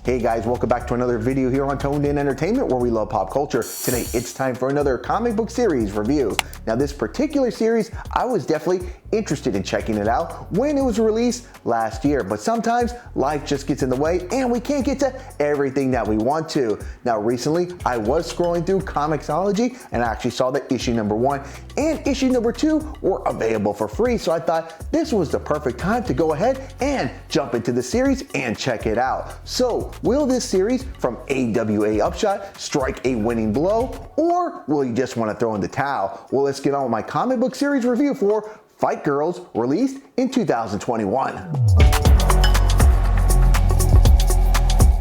Hey guys, welcome back to another video here on Toned In Entertainment, where we love pop culture. Today it's time for another comic book series review. Now this particular series, I was definitely interested in checking it out when it was released last year, but sometimes life just gets in the way and we can't get to everything that we want to. Now recently I was scrolling through ComiXology and I actually saw that issue number 1 and issue number 2 were available for free, so I thought this was the perfect time to go ahead and jump into the series and check it out. So will this series from AWA Upshot strike a winning blow, or will you just want to throw in the towel? Well, let's get on with my comic book series review for Fight Girls, released in 2021.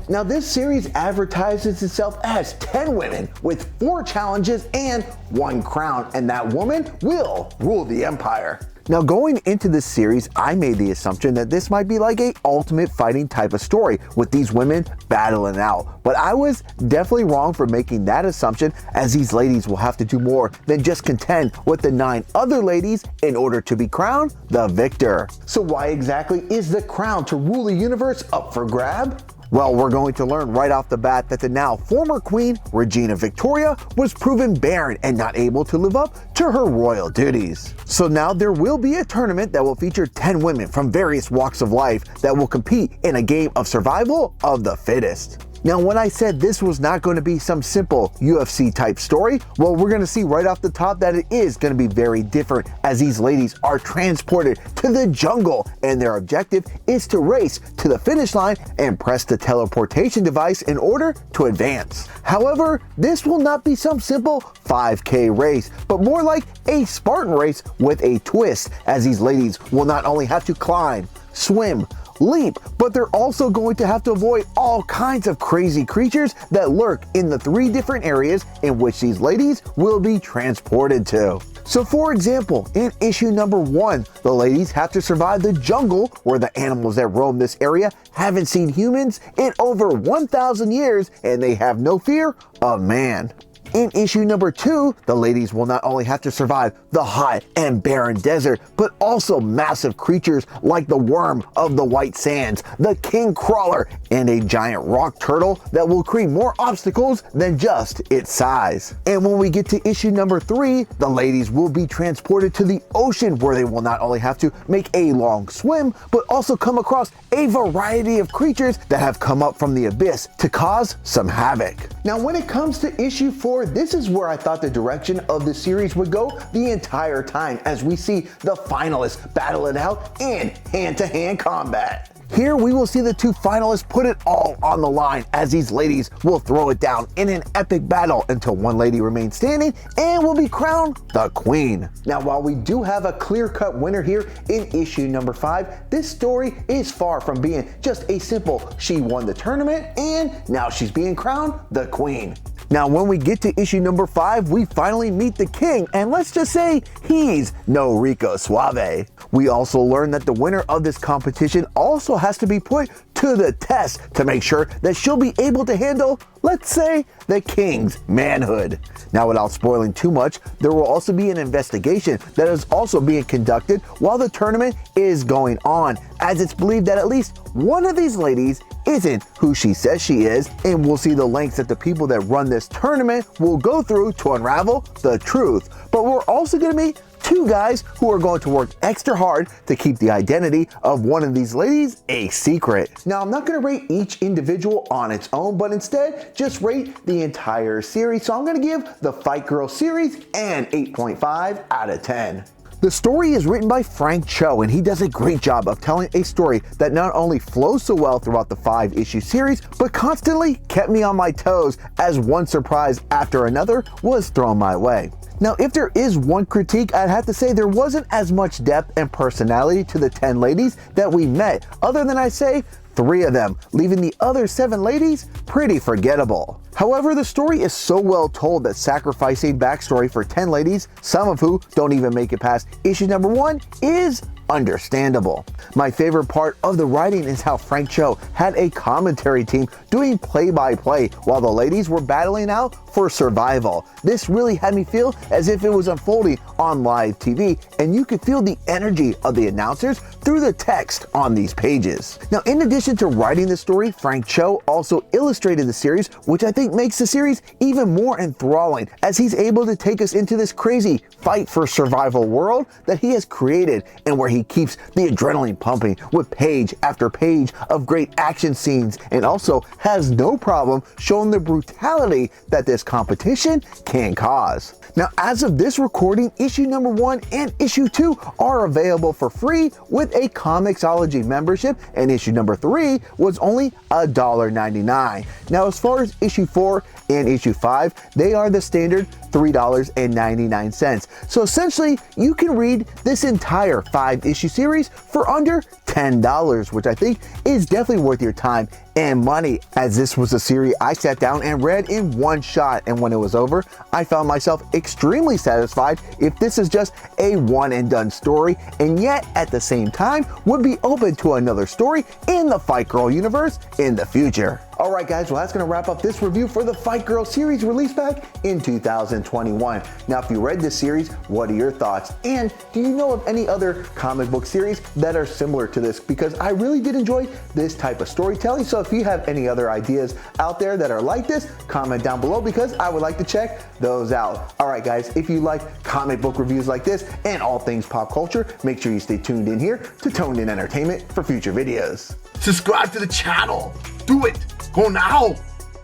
Now this series advertises itself as 10 women with 4 challenges and 1 crown, and that woman will rule the empire. Now going into this series, I made the assumption that this might be like a ultimate fighting type of story with these women battling out, but I was definitely wrong for making that assumption, as these ladies will have to do more than just contend with the 9 other ladies in order to be crowned the victor. So why exactly is the crown to rule the universe up for grab? Well, we're going to learn right off the bat that the now former queen, Regina Victoria, was proven barren and not able to live up to her royal duties. So now there will be a tournament that will feature 10 women from various walks of life that will compete in a game of survival of the fittest. Now, when I said this was not going to be some simple UFC type story, well, we're going to see right off the top that it is going to be very different, as these ladies are transported to the jungle and their objective is to race to the finish line and press the teleportation device in order to advance. However, this will not be some simple 5K race, but more like a Spartan race with a twist, as these ladies will not only have to climb, swim, leap, but they're also going to have to avoid all kinds of crazy creatures that lurk in the 3 different areas in which these ladies will be transported to. So for example, in issue number 1, the ladies have to survive the jungle, where the animals that roam this area haven't seen humans in over 1,000 years and they have no fear of man. In issue number 2, the ladies will not only have to survive the hot and barren desert, but also massive creatures like the worm of the white sands, the king crawler, and a giant rock turtle that will create more obstacles than just its size. And when we get to issue number 3, the ladies will be transported to the ocean, where they will not only have to make a long swim, but also come across a variety of creatures that have come up from the abyss to cause some havoc. Now when it comes to issue 4, this is where I thought the direction of the series would go the entire time, as we see the finalists battle it out in hand-to-hand combat. Here we will see the 2 finalists put it all on the line, as these ladies will throw it down in an epic battle until one lady remains standing and will be crowned the queen. Now while we do have a clear-cut winner here in issue number 5, this story is far from being just a simple she won the tournament and now she's being crowned the queen. Now when we get to issue number 5, we finally meet the king, and let's just say he's no Rico Suave. We also learn that the winner of this competition also has to be put to the test to make sure that she'll be able to handle, let's say, the king's manhood. Now without spoiling too much, there will also be an investigation that is also being conducted while the tournament is going on, as it's believed that at least one of these ladies isn't who she says she is, and we'll see the lengths that the people that run this tournament will go through to unravel the truth. But we're also going to meet 2 guys who are going to work extra hard to keep the identity of one of these ladies a secret. Now I'm not going to rate each individual on its own, but instead just rate the entire series. So I'm going to give the Fight Girl series an 8.5 out of 10. The story is written by Frank Cho, and he does a great job of telling a story that not only flows so well throughout the 5-issue series, but constantly kept me on my toes as one surprise after another was thrown my way. Now, if there is one critique, I'd have to say there wasn't as much depth and personality to the 10 ladies that we met, other than I say 3 of them, leaving the other 7 ladies pretty forgettable. However, the story is so well told that sacrificing backstory for 10 ladies, some of who don't even make it past issue number 1, is understandable. My favorite part of the writing is how Frank Cho had a commentary team doing play-by-play while the ladies were battling out for survival. This really had me feel as if it was unfolding on live TV, and you could feel the energy of the announcers through the text on these pages. Now, in addition to writing the story, Frank Cho also illustrated the series, which I think makes the series even more enthralling, as he's able to take us into this crazy fight for survival world that he has created, and where he keeps the adrenaline pumping with page after page of great action scenes, and also has no problem showing the brutality that this competition can cause. Now, as of this recording, issue number 1 and issue 2 are available for free with a ComiXology membership, and issue number 3 was only $1.99. Now, as far as issue 4 and issue 5, they are the standard $3.99. So essentially, you can read this entire 5-issue series for under $10, which I think is definitely worth your time and money, as this was a series I sat down and read in one shot, and when it was over, I found myself extremely satisfied if this is just a one and done story, and yet at the same time would be open to another story in the Fight Girl universe in the future. Alright guys, well that's going to wrap up this review for the Fight Girl series released back in 2021. Now if you read this series, what are your thoughts? And do you know of any other comic book series that are similar to this? Because I really did enjoy this type of storytelling, so if you have any other ideas out there that are like this, comment down below because I would like to check those out. Alright guys, if you like comic book reviews like this and all things pop culture, make sure you stay tuned in here to Toned In Entertainment for future videos. Subscribe to the channel. Do it. Go now.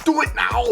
Do it now.